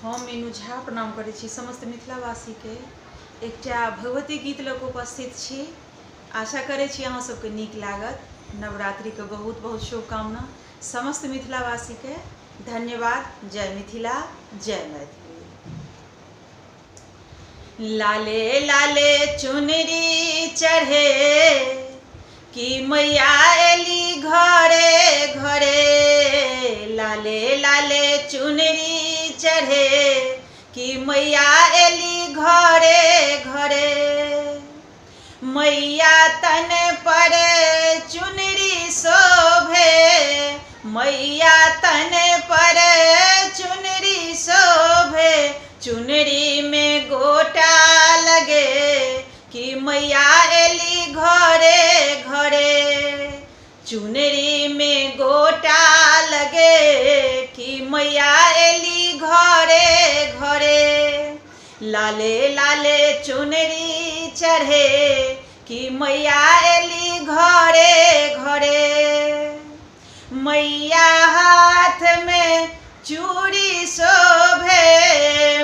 हम मीनू झा प्रणाम करै छी समस्त मिथिलावासी के एकटा भगवती गीत लऽ कऽ उपस्थित छी। आशा करै छी अहाँ सबके नीक लागत। नवरात्रि के बहुत बहुत शुभकामना समस्त मिथिलावासी के। धन्यवाद। जय मिथिला, जय मैथिली। लाले लाले चुनरी चढ़े कि मैया एली घरे घरे। लाले लाले चुनरी चढ़े कि मैया एली घरे घरे। मैया तन पर चुनरी शोभे, मैया तन पर चुनरी शोभे। चुनरी में गोटा लगे कि मैया एली घरे घरे। चुनरी में गोटा लगे कि मैया एली घरे घरे। लाले लाले चुनरी चढ़े कि मैया एली घरे घरे। मैया हाथ में चूड़ी शोभे,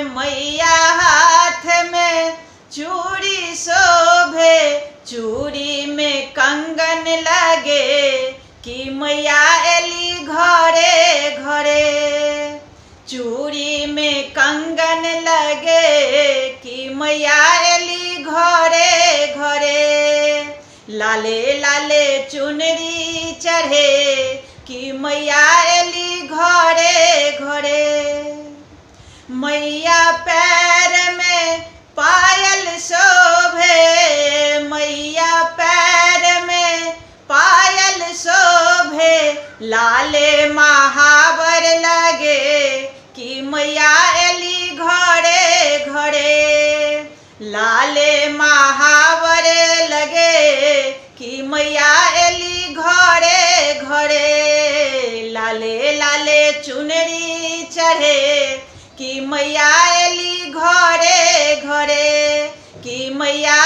मैया हाथ में चूड़ी शोभे। चूड़ी में कंगन लगे कि मैया एली घरे घरे। चूड़ी में कंगन लगे कि मैया एली घरे घरे। लाले लाले चुनरी चढ़े कि मैया एली घरे घरे। मैया पैर में पायल शोभे, मैया पैर में पायल शोभे। लाले महावर लगे कि मैया एली घरे घरे। लाले महावर लगे कि मैया एली घरे घरे। लाले लाले चुनरी चढ़े कि मैया एली घरे घरे कि मैया